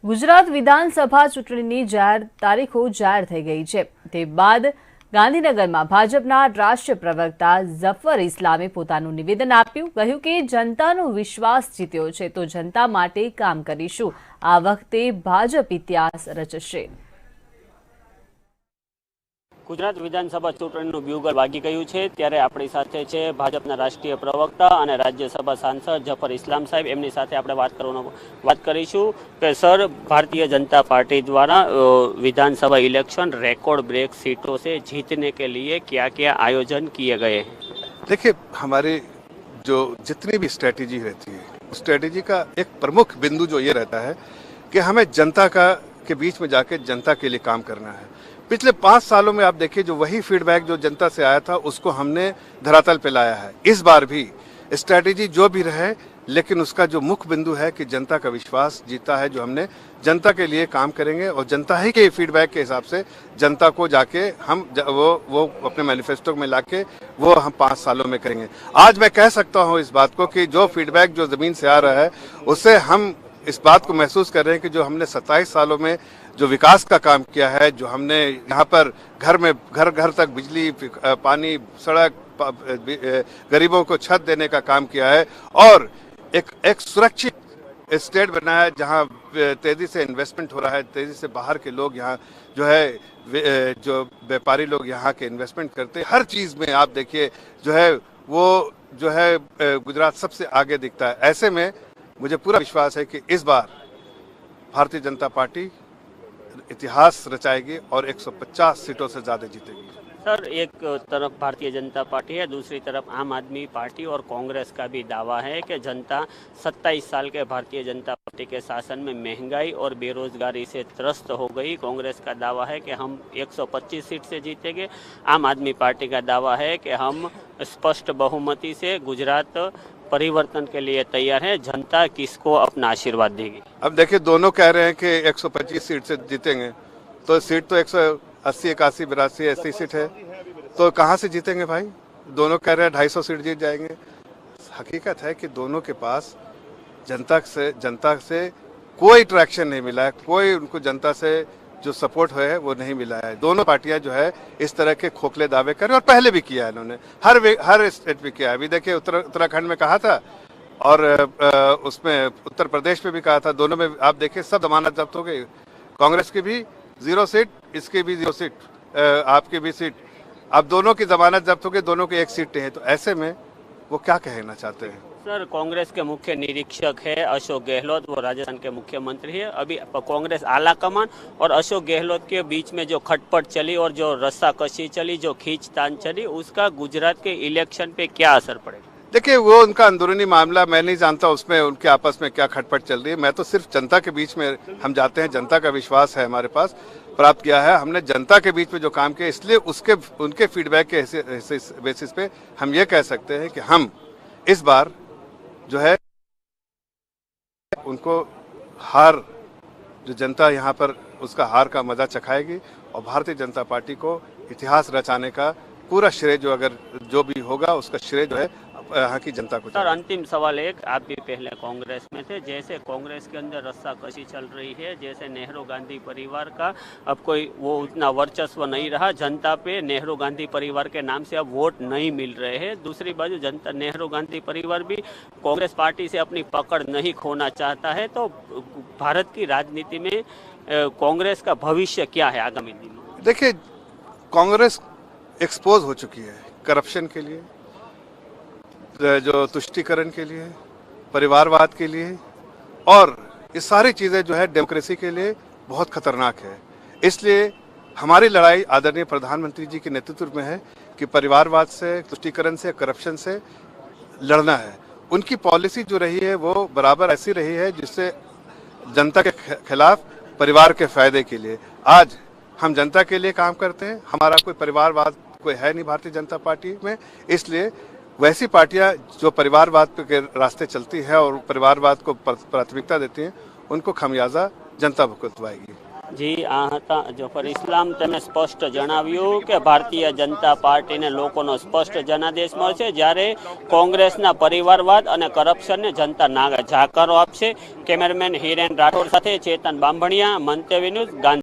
ગુજરાત વિધાનસભા ચૂંટણીની તારીખો જાહેર થઈ ગઈ છે। તે બાદ ગાંધીનગરમાં ભાજપના રાષ્ટ્રીય પ્રવક્તા ઝફર ઇસ્લામે પોતાનું નિવેદન આપ્યું। કહ્યું કે જનતાનો વિશ્વાસ જીત્યો છે તો જનતા માટે કામ કરીશું। આ વખતે ભાજપ ઇતિહાસ રચશે। ગુજરાત વિધાનસભા ચૂંટણીનું બ્યુગલ વાગી ગયું છે ત્યારે આપણી સાથે છે ભાજપના રાષ્ટ્રીય પ્રવક્તા અને રાજ્યસભા સાંસદ ઝફર ઇસ્લામ સાહેબ। એમની સાથે આપણે વાત કરીશું કે સર, भारतीय जनता पार्टी द्वारा विधानसभा इलेक्शन रिकॉर्ड ब्रेक सीटों से जीतने के लिए क्या क्या आयोजन किए गए हैं? देखिए, हमारे जो जितनी भी स्ट्रेटेजी रहती है, स्ट्रेटेजी का एक प्रमुख बिंदु जो ये रहता है कि हमें जनता के बीच में जाके जनता के लिए काम करना है। पिछले 5 सालों में आप देखिए, जो वही फीडबैक जो जनता से आया था उसको हमने धरातल पे लाया है। इस बार भी स्ट्रेटेजी जो भी रहे, लेकिन उसका जो मुख्य बिंदु है कि जनता का विश्वास जीता है, जो हमने जनता के लिए काम करेंगे और जनता ही के फीडबैक के हिसाब से जनता को जाके हम वो अपने मैनिफेस्टो में लाके वो हम 5 सालों में करेंगे। आज मैं कह सकता हूँ इस बात को कि जो फीडबैक जो जमीन से आ रहा है उससे हम इस बात को महसूस कर रहे हैं कि जो हमने 27 सालों में जो विकास का काम किया है, जो हमने यहाँ पर घर तक बिजली, पानी, सड़क, गरीबों को छत देने का काम किया है और एक सुरक्षित स्टेट बनाया है जहाँ तेजी से इन्वेस्टमेंट हो रहा है, तेजी से बाहर के लोग यहाँ जो है जो व्यापारी लोग यहाँ के इन्वेस्टमेंट करते हैं। हर चीज में आप देखिए जो है वो जो है गुजरात सबसे आगे दिखता है। ऐसे में मुझे पूरा विश्वास है कि इस बार भारतीय जनता पार्टी इतिहास रचाएगी और 150 सीटों से ज्यादा जीतेगी। सर, एक तरफ भारतीय जनता पार्टी है, दूसरी तरफ आम आदमी पार्टी और कांग्रेस का भी दावा है कि जनता 27 साल के भारतीय जनता पार्टी के शासन में महंगाई और बेरोजगारी से त्रस्त हो गई। कांग्रेस का दावा है कि हम 125 सीट से जीतेंगे। आम आदमी पार्टी का दावा है कि हम स्पष्ट बहुमति से गुजरात परिवर्तन के लिए तैयार है। जनता किसको अपना आशीर्वाद देगी? अब देखिए, दोनों कह रहे हैं कि 125 सीट से जीतेंगे, तो सीट तो 180, 81, 82, 80 सीट है, तो कहाँ से जीतेंगे भाई? दोनों कह रहे हैं 250 सीट जीत जाएंगे। हकीकत है कि दोनों के पास जनता से कोई ट्रैक्शन नहीं मिला है, कोई उनको जनता से जो सपोर्ट है वो नहीं मिला है। दोनों पार्टियां जो है इस तरह के खोखले दावे करें और पहले भी किया है इन्होंने, हर स्टेट में किया है। अभी देखिए उत्तराखंड में कहा था और उसमें उत्तर प्रदेश में भी कहा था। दोनों में आप देखिए सब जमानत जब्त हो गई। कांग्रेस की भी 0 सीट, इसकी भी 0 सीट, आपकी भी सीट। अब दोनों की जमानत जब्त हो गई, दोनों की 1 सीट है। तो ऐसे में वो क्या कहना चाहते हैं? सर, कांग्रेस के मुख्य निरीक्षक है अशोक गहलोत, वो राजस्थान के मुख्यमंत्री है। अभी कांग्रेस आला कमान और अशोक गहलोत के बीच में जो खटपट चली और जो रस्साकशी चली, जो खींचतान चली, उसका गुजरात के इलेक्शन पे क्या असर पड़ेगा? देखिए, वो उनका अंदरूनी मामला, मैं नहीं जानता उसमें उनके आपस में क्या खटपट चल रही है। मैं तो सिर्फ जनता के बीच में हम जाते हैं, जनता का विश्वास है हमारे पास प्राप्त किया है हमने जनता के बीच में जो काम किया, इसलिए उनके फीडबैक के बेसिस पे हम ये कह सकते हैं कि हम इस बार जो है उनको हार, जो जनता यहाँ पर उसका हार का मजा चखाएगी और भारतीय जनता पार्टी को इतिहास रचाने का पूरा श्रेय जो भी होगा उसका श्रेय जो है यहाँ की जनता को। सर, अंतिम सवाल एक, आप भी पहले कांग्रेस में थे, जैसे कांग्रेस के अंदर रस्साकशी चल रही है, जैसे नेहरू गांधी परिवार का अब कोई वो उतना वर्चस्व नहीं रहा, जनता पे नेहरू गांधी परिवार के नाम से अब वोट नहीं मिल रहे हैं। दूसरी बाजू जनता नेहरू गांधी परिवार भी कांग्रेस पार्टी से अपनी पकड़ नहीं खोना चाहता है। तो भारत की राजनीति में कांग्रेस का भविष्य क्या है आगामी दिनों? देखिए, कांग्रेस एक्सपोज हो चुकी है करप्शन के लिए, जो तुष्टीकरण के लिए, परिवारवाद के लिए, और ये सारी चीजें जो है डेमोक्रेसी के लिए बहुत खतरनाक है। इसलिए हमारी लड़ाई आदरणीय प्रधानमंत्री जी के नेतृत्व में है कि परिवारवाद से, तुष्टीकरण से, करप्शन से लड़ना है। उनकी पॉलिसी जो रही है वो बराबर ऐसी रही है जिससे जनता के खिलाफ, परिवार के फायदे के लिए। आज हम जनता के लिए काम करते हैं, हमारा कोई परिवारवाद कोई है नहीं भारतीय जनता पार्टी में। इसलिए वैसी पार्टियां जो परिवारवाद के रास्ते चलती है और परिवारवाद को प्राथमिकता देती हैं, उनको खमियाजा जनता भुगतवाएगी। જી આ હતા જફર ઇસ્લામ. તેમણે સ્પષ્ટ જણાવ્યું કે ભારતીય જનતા પાર્ટીને લોકોનો સ્પષ્ટ જનાદેશ મળશે, જ્યારે કોંગ્રેસના પરિવારવાદ અને કરપ્શનને જનતા જાકારો આપશે. કેમેરામેન હિરેન રાઠોડ સાથે ચેતન બાંભણિયા, મંતવ્ય ન્યૂઝ, ગાંધી.